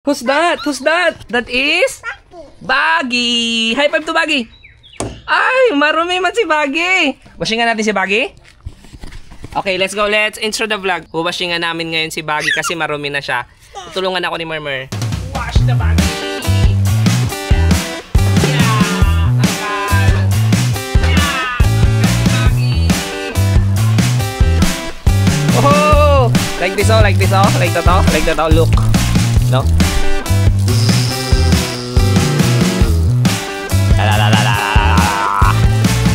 Who's that? Who's that? That is Baggy. High five to Baggy. Ay, marumi man si Baggy. Washingan natin si Baggy. Okay, let's go. Let's intro the vlog. Washingan namin ngayon si Baggy kasi marumi na siya. Tutulungan ako ni Murmur. Wash the Baggy. Oh, like this, oh, like this, oh, like that, oh, like that, oh. Look, no. La la la la la.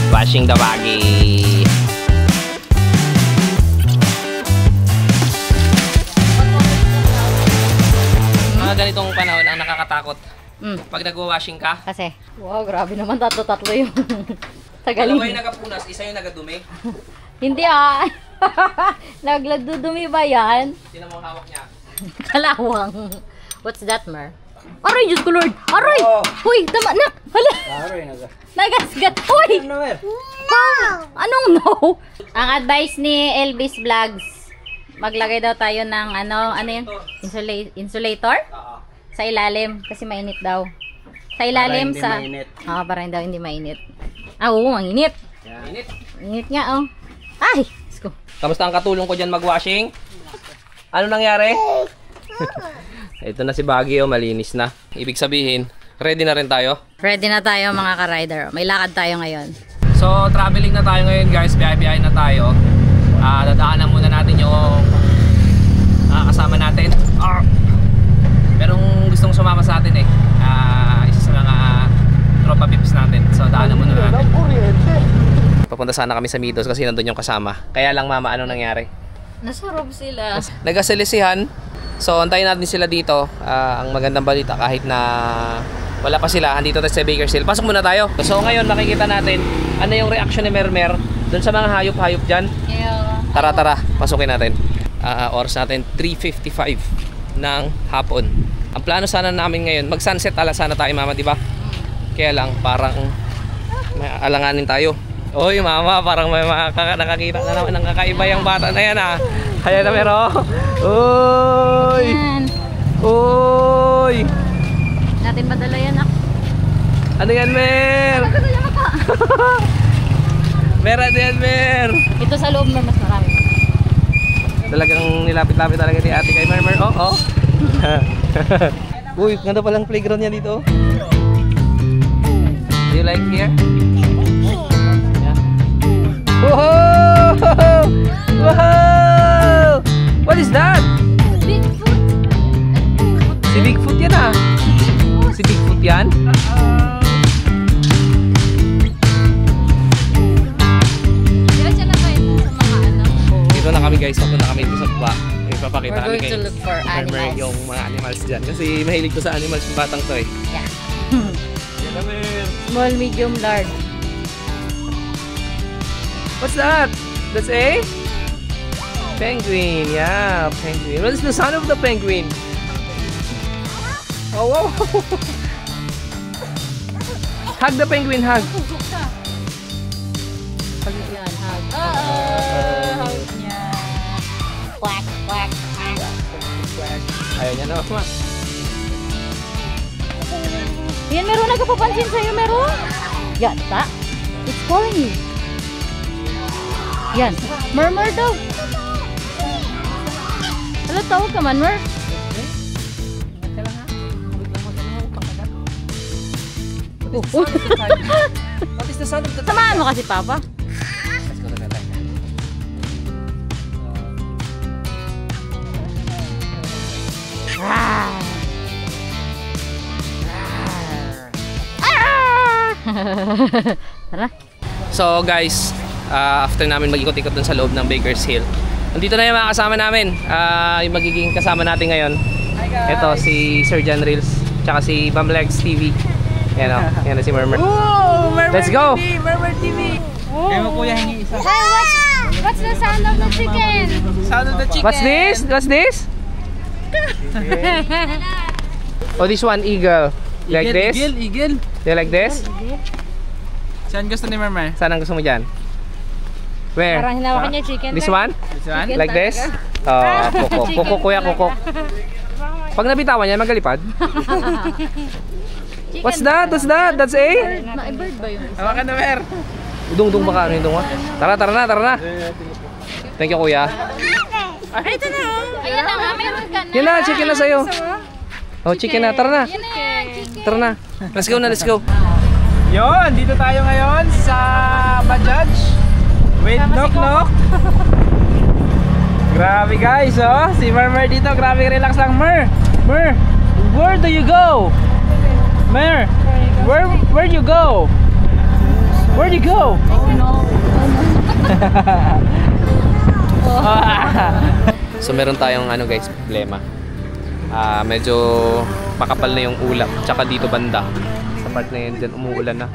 Washing the Baggy. Mga ganitong panahon ang nakakatakot. Pag nagwa-washing ka. Kasi, wow, grabe naman, tatlo yung tagaling. Dalawa yung nagapunas, isa yung nagadumi. Hindi ah. Nagladudumi ba yan? Sino mong hawak niya? Kalawang. What's that, Mer? Aray, Diyos ko Lord! Aray! Oh. Uy, tama na! Hala! Aray, Nagasgat! Uy! Ano, Mer? Anong no? Ang advice ni Elvis Vlogs, maglagay daw tayo ng ano yun? Insulator? Sa ilalim, kasi mainit daw. Sa ilalim sa... para hindi daw hindi mainit. Ah, oo, mainit. Init. Mainit nga, oh. Ay! Let's go. Kamusta ang katulong ko dyan mag-washing? Ano nangyari? Ito na si Baggy, oh, malinis na. Ibig sabihin, ready na rin tayo? Ready na tayo mga ka-rider. May lakad tayo ngayon. So, traveling na tayo ngayon guys. Biyahe-biyahe na tayo. Dadaanan muna natin yung kasama natin. Merong gustong sumama sa atin eh. Isa sa mga tropa pips natin. So, daanan muna natin. Papunta sana kami sa Midos kasi nandun yung kasama. Kaya lang mama, anong nangyari? Nasa rob sila. Nagasilisihan. So, antayin natin sila dito. Ang magandang balita kahit na wala pa sila, andito tayo sa Bakersfield. Pasok muna tayo. So, ngayon makikita natin ano yung reaction ni Mermer dun sa mga hayop-hayop dyan. Yeah. Tara, pasukin natin. Oras natin 3:55 ng hapon. Ang plano sana namin ngayon, mag-sunset sana tayo mama, di ba? Kaya lang, parang may alanganin tayo. Oy mama, parang may nakakita na naman ng kakaiba yung bata na yan ah. Kaya na meron. Oy! Oy! Natin padala yan ah. Ano yan, Mer? Mer, ano yan, Mer? Ito sa loob, mas marami. Talagang nilapit-lapit talaga ni ate kay Mer. Oh. Uy, ganda palang playground niya dito. Do you like here? Whoa! Wow! What is that? Bigfoot. Si Bigfoot yan ah. Si Bigfoot yan? Dito na kami guys. Papunta kami dito sa baba. May papakita kami We're going to look for animals. Yung mga animals dyan. Kasi mahilig ko sa animals yung batang to eh. Yeah. Yan Small, medium, large. What's that? That's a penguin. Yeah, penguin. What is the sound of the penguin? Oh, wow. Hug the penguin, hug. Yan, hug. Hug niya. Quack, quack, quack. Ayaw niya na. Yan, meron nagpapansin sa'yo, meron. Yan, ta. It's calling you. Yan. Murmur daw. Hala, tawag ka man, Mur. What is the sound of the Samahan mo kasi, Papa. Let's go to the time. Tara. So guys, after namin mag-ikot-ikot dun sa loob ng Bakersfield, nandito na yung mga kasama namin. Yung magiging kasama natin ngayon. Ito si Sir John Reels, tsaka si Bamlegs TV. Yan o, yan na si Murmur. Let's go! Murmur TV! Kaya mo kuya hingi isa. What's the sound of the chicken? Sound of the chicken! What's this? What's this? Oh, this one, eagle. Like this? Eagle. Do you like this? Saan gusto ni Murmur? Saan ang gusto mo dyan? Where? Parang hinawakan niya chicken. This one? This one? Like this? Oh, kuko. Kuko kuya, kuko. Pag nabitawan yan, magalipad. What's that? What's that? That's a? Bird ba yun? Hawakan na, Mer. Udong baka ano yung dunga. Tara na. Thank you, kuya. Ay, ito na. Ayan na nga, meron ka na. Yan na, chicken na sa'yo. Oh, chicken na. Tara na. Tara na. Let's go. Yon, dito tayo ngayon sa Bajaj. Wait, knock. Grabe guys, oh. Si Mer dito, grabe relax lang. Mer, where do you go? Mer, where you go? Where do you go? Oh no. So meron tayong ano guys, problema. Medyo makapal na yung ulap. Tsaka dito banda. Sa part na yun, dyan umuulan na.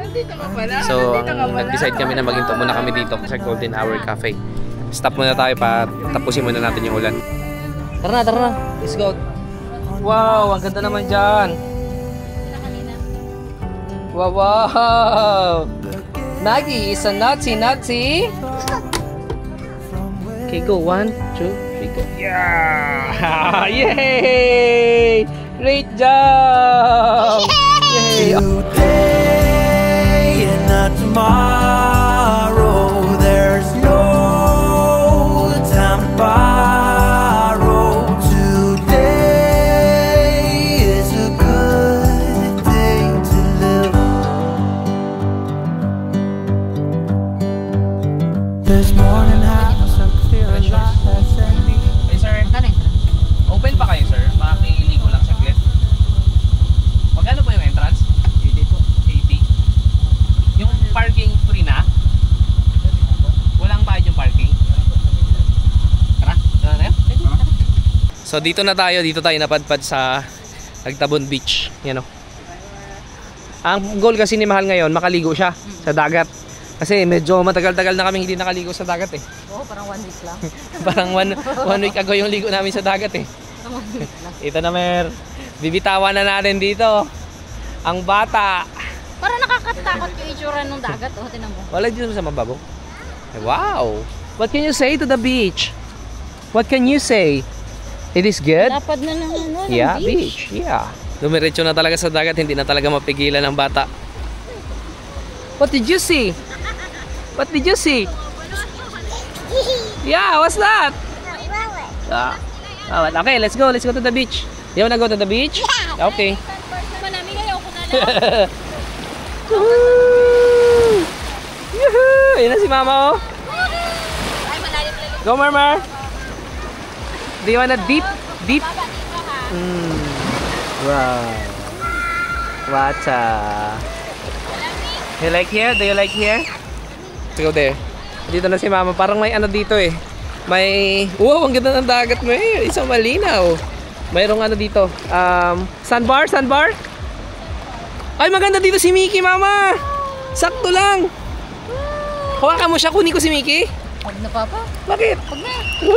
So nag-decide kami na maghinto muna kami dito sa Golden Hour Cafe. Stop muna tayo pa tapusin muna natin yung ulan. Tara na. Let's go. Wow, ang ganda naman dyan. Wow. Nagi is a nutty. Okay, go. 1, 2, 3, go. Yeah! Yay! Great job! Yay! Today and not tomorrow. There's no time to borrow. Today is a good day to live. This morning house I'm feeling like that's me. Hey sir, open pa kayo sir? Makakiligo lang saglit. Magkano po yung entrance? 80 po. 80? Yung parking free na? Walang bayad yung parking? Tara, tara na yun? So dito tayo napadpad sa Agtabon Beach. Yan o. Ang goal kasi ni Mahal ngayon, makaligo siya sa dagat. Kasi medyo matagal-tagal na kami hindi nakaligo sa dagat eh. Oo, parang 1 week lang. Parang one week ago yung ligo namin sa dagat eh. Parang 1 week lang. Ito na Mer. Bibitawan na natin dito. Ang bata. Parang nakakatakot yung itsura ng dagat. Oh, tinan mo. Wala dito sa mababaw. Wow. What can you say to the beach? What can you say? It is good? Lapad na ng ano, ng Yeah, beach. beach. Yeah. Dumiretso na talaga sa dagat. Hindi na talaga mapigilan ng bata. What did you see? What did you see? Yeah, what's that? Okay, let's go to the beach. You wanna go to the beach? Okay. Manami kayo ko na lang. Woohoo! Yuhuu! Ayun na si Mama oh. Ay, malalim. Go Marmar! Do you wanna deep? Wow. What's You like here? Do you like here? Let's go there. Dito na si Mama. Parang may ano dito eh. May... Wow, ang ganda ng dagat mo eh. Isang malinaw. Mayroong ano dito. Sandbar? Ay, maganda dito si Mickey, Mama! Sakto lang! Hawakan mo siya. Kunin ko si Mickey. Huwag na, Papa. Bakit? Huwag na. Woo!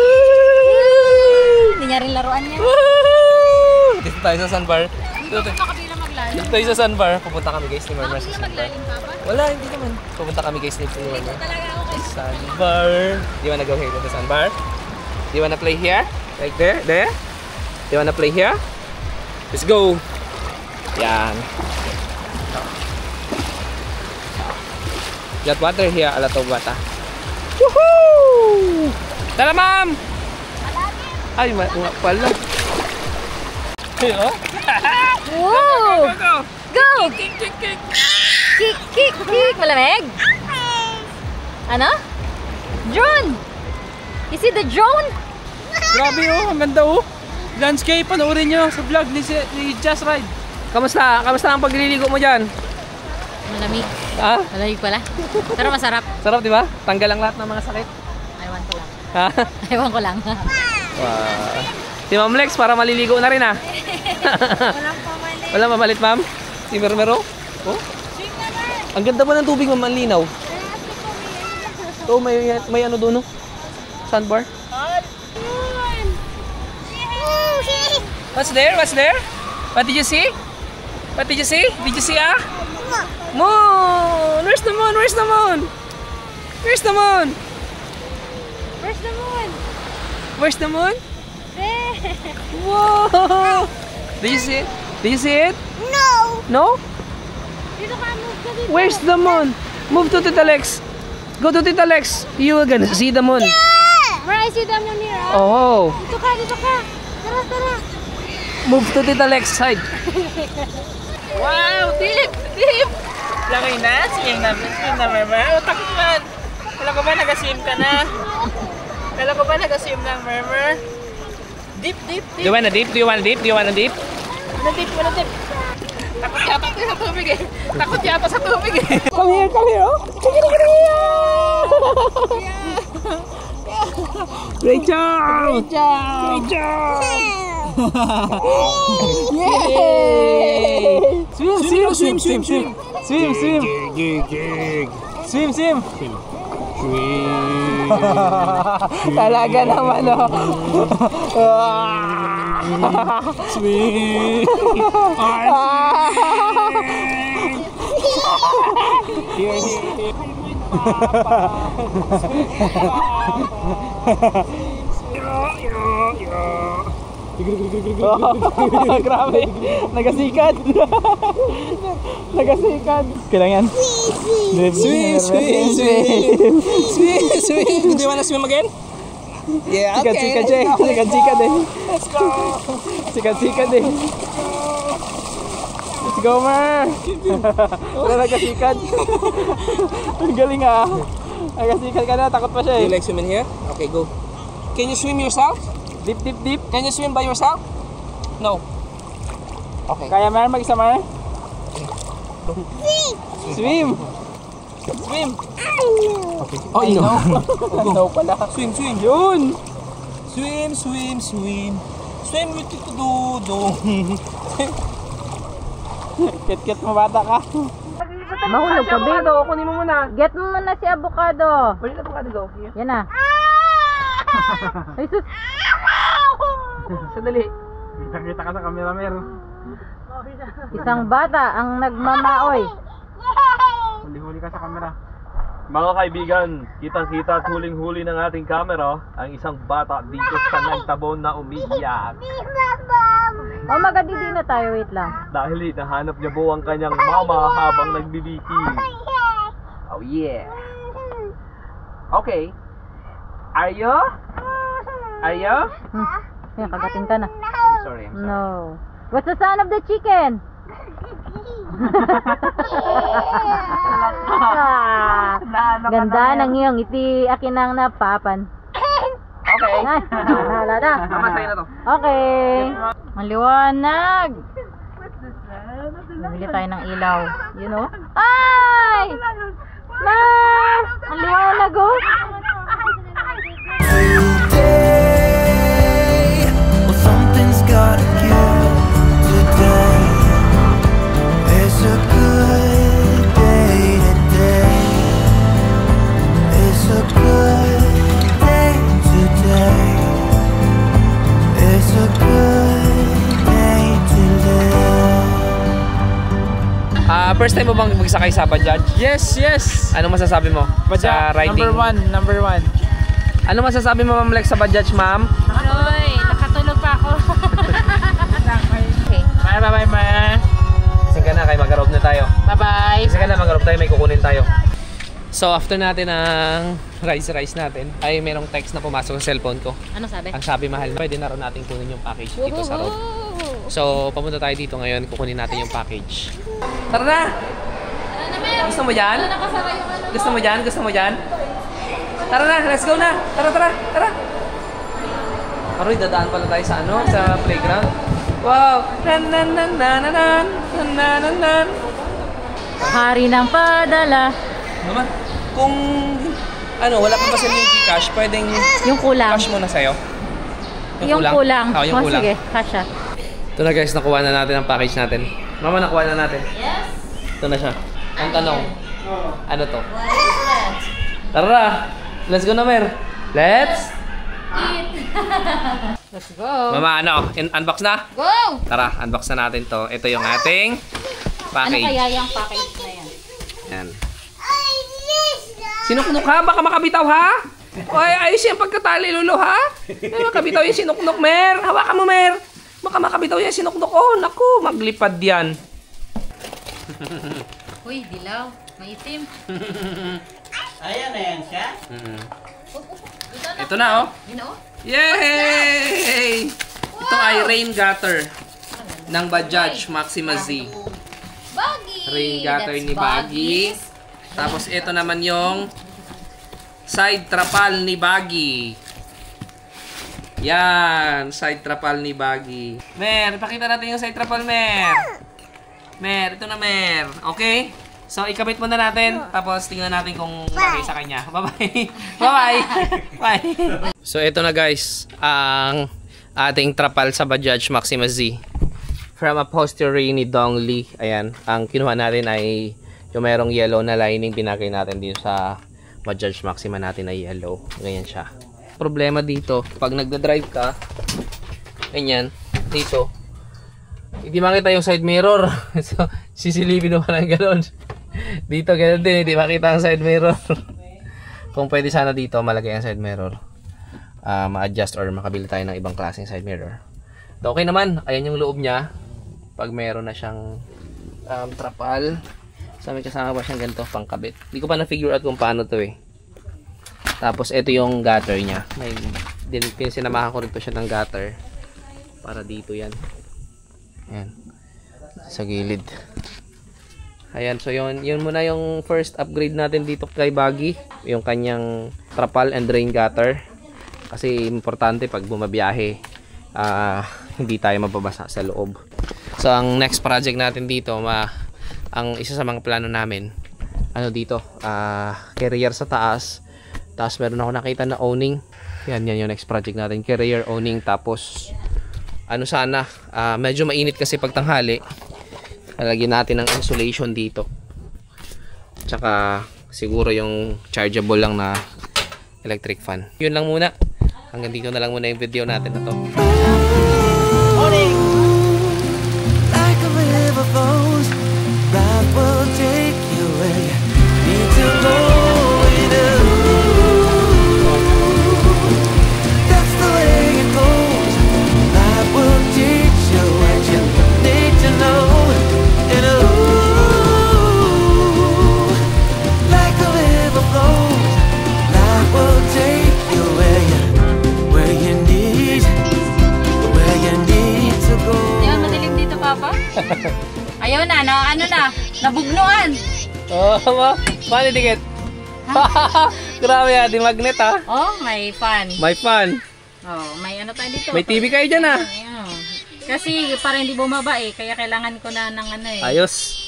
Hindi niya rin laruan niya. Woo! Dito tayo sa sandbar. Hindi pa kabila maglalim. Dito tayo sa sandbar. Pupunta kami guys ni Marmar sa Hindi sandbar. maglalim, Papa. Wala, hindi naman. Pupunta kami guys ni Marmar. Dito talaga ako kay Sandbar. Do you wanna go here to the sandbar? Do you wanna play here? Like there? There? Do you wanna play here? Let's go! Yan. Got water here, a lot of water. Woohoo! Tara, ma'am! Ay, nga pala. Oh? Wow! Go! Go! Kick! Kick! Malamig? Ano? Drone! You see the drone? Grabe oh, ang ganda oh. Landscape, panoorin nyo sa vlog ni Just Ride. Kamusta? Kamusta ang pagliligo mo dyan? Malamig. Ha? Malamig pala. Pero masarap. Sarap, di ba? Tanggal ang lahat ng mga sakit. Ewan ko lang. Ha? Ewan ko lang. Wow. Si Ma'am Lex, para maliligo na rin ah. Walang pamalit. Wala mamalit, ma'am? Si Mermero? Oh? Ang ganda ba ng tubig, ma'am? Ang linaw. Oh, may ano doon, no? Sandbar? What's there? What's there? What did you see? What did you see? Did you see moon? Where's the moon? Where's the moon? Where's the moon? Where's the moon? Where's the moon? There. Whoa! Do you see it? Do you see it? No! No? Dito ka, move ka dito. Where's the moon? Move to Tita Lex. Go to Tita Lex. You are gonna see the moon. Where I see them here? Oh. Dito ka, dito ka. Tara, tara. Move to Tita Lex side. Wow, deep, deep. Laki na, swim na, Murmur. Oh, takot man. Kala ko ba nag-swim ka na? Kala ko ba nag-swim lang, Murmur? Deep, deep, deep. Do you wanna dip? Do you wanna dip? Do you wanna dip? Ano deep, ano deep? Takot yata sa tubig eh. Takot yata sa tubig eh. Come here, oh. Great job! Great job! Great job! Yay! Swim, swim, swim, swim, swim. Swim, swim. Swim, swim. Talaga naman, oh. Swim. Here, here. Grabe, nagasikat. Nagasikat. Kailangan. Swim, swim, swim. Swim, swim. Do you wanna swim again? Yeah, okay. Sikat, sikat, sikat, sikat eh. Let's go. Sikat, sikat eh. Let's go, Mer. Wala nagasikat. Ang galing ah. Nagasikat ka na, takot pa siya eh. You like swimming here? Okay, go. Can you swim yourself? Dip, dip, dip. Can you swim by yourself? No. Okay. Kaya Mer, mag-isa Mer? Swim! Swim! Okay. Oh, no. No pala. Swim, swim. Yun! Swim, swim, swim. Swim with the dodo. Kit-kit mo bata ka. Mahulog ka, babe. Avocado, kunin mo muna. Get mo muna si avocado. Where did avocado go? Here. Yan na. Ay, sus. Sandali. Kita ka sa camera, Mer. Isang bata ang nagmamaoy. Huli-huli ka sa camera. Mga kaibigan, kitang-kita at huling-huli ng ating camera ang isang bata dito sa nagtabon na umiiyak. Oh, magandidi na tayo. Wait lang. Dahil nahanap niya po ang kanyang mama habang nagbibiki. Oh yeah. Okay. Are you? Are you? Yan, kagating ka na. I'm sorry. No. What's the sound of the chicken? Ganda ng iyong iti akin ang napapan. Okay. Ay, nalala na. Mamasay na to. Okay. Maliwanag. Bumili tayo ng ilaw. You know? Ay! Ma! Ang liwanag oh. Today, well, something's gotta give today. It's a good day today. It's a good day today. It's a good day today. First time mo bang magsakay sa Bajaj? Yes, yes. Anong masasabi mo sa riding? Number one. Ano masasabi mo, Ma'am Lex, sa Bajaj, ma'am? Aroy, nakatulog pa ako. Okay. Bye, bye, bye, bye. Kasi ka na, kay mag-arob na tayo. Bye-bye. Kasi ka na, mag-arob tayo, may kukunin tayo. So, after natin ang rice natin, ay merong text na pumasok sa cellphone ko. Ano sabi? Ang sabi, mahal, pwede na rin natin kunin yung package dito sa road. So, papunta tayo dito ngayon, kukunin natin yung package. Tara na! Gusto mo dyan? Gusto mo dyan? Gusto mo dyan? Tara na, let's go na! Tara, tara, tara! Aroy, dadaan pala tayo sa ano, sa playground. Wow! Nan-nan-nan-nan-nan! Nan-nan-nan-nan! Hari ng padala. Naman, kung ano, wala pa ba sa yung Gcash, pwedeng Yung kulang. cash muna sa'yo? Yung kulang. Oo, yung Oh, kulang. sige, kasha. Ito na guys, nakuha na natin ang package natin. Mama, nakuha na natin. Yes. Ito na siya. Ang tanong, ano to? Tara! Let's go na, Mer! Let's! Let's go. Mama, ano? Unbox na? Go! Tara, unbox na natin to. Ito yung ating Ano package. kaya yung package na yan? Yan. Sinuknok ha? Baka makabitaw ha? Oy, ayos yung pagkatali, Lolo ha? Ay, makabitaw yung sinuknok, Mer. Hawakan mo, Mer. Baka makabitaw yan, sinuknok. Oh, naku, maglipad yan. Uy, dilaw. Maitim. Ayan na yan siya. Ito na, oh. Yay! Ito ay rain gutter ng Bajaj Maxima Z. Baggy! Rain gutter That's ni Baggy. Tapos ito naman yung side trapal ni Baggy. Yan, side trapal ni Baggy. Mer, ipakita natin yung side trapal, Mer. Mer, ito na, Mer. Okay? So, ikabit muna natin. Tapos, tingnan natin kung bagay sa kanya. Bye-bye. Bye-bye. Bye. So, ito na, guys. Ang ating trapal sa Bajaj Maxima Z. From upholstery ni Dong Lee. Ayan. Ang kinuha natin ay yung merong yellow na lining. Pinakay natin dito sa Bajaj Maxima natin na yellow. Ganyan siya. Problema dito, pag nagda-drive ka, ganyan, dito, hindi makita yung side mirror. So, sisilipin mo pa ng gano'n. Dito, gano'n din, hindi makita ang side mirror. Kung pwede sana dito, malagay ang side mirror. Ma-adjust or makabili tayo ng ibang klaseng side mirror. So, okay naman, ayan yung loob niya. Pag meron na siyang trapal. So, may kasama pa siyang ganito, pangkabit. Hindi ko pa na-figure out kung paano to eh. Tapos, ito yung gutter niya. May, sinamahan ko rin pa siya ng gutter. Para dito yan. Ayan. Sa gilid. Ayan, so yun muna yung first upgrade natin dito kay Baggy. Yung kanyang trapal and rain gutter. Kasi importante pag bumabiyahe, hindi tayo mababasa sa loob. So, ang next project natin dito, ang isa sa mga plano namin, ano dito, carrier sa taas. Tapos meron ako nakita na owning. Yan yung next project natin. Carrier owning. Tapos ano sana, medyo mainit kasi pag tanghali. Lalagyan natin ng insulation dito. Tsaka siguro yung chargeable lang na electric fan. Yun lang muna. Hanggang dito na lang muna yung video natin na to. Like a river flows, that will take you where you need to go. That's the way it goes. That will teach you what you need to know. And like a river flows, that will take you where you need to go. Yan, madilim dito, Papa. Ayaw na, no? Ano na? Nabugnuan. Oh, paano dikit? Grabe yan, di magnet ha. Oh, may fan. May fan. Oh, may ano tayo dito. May TV kayo dyan ha. Ayun. Kasi para hindi bumaba eh, kaya kailangan ko na ng ano eh. Ayos.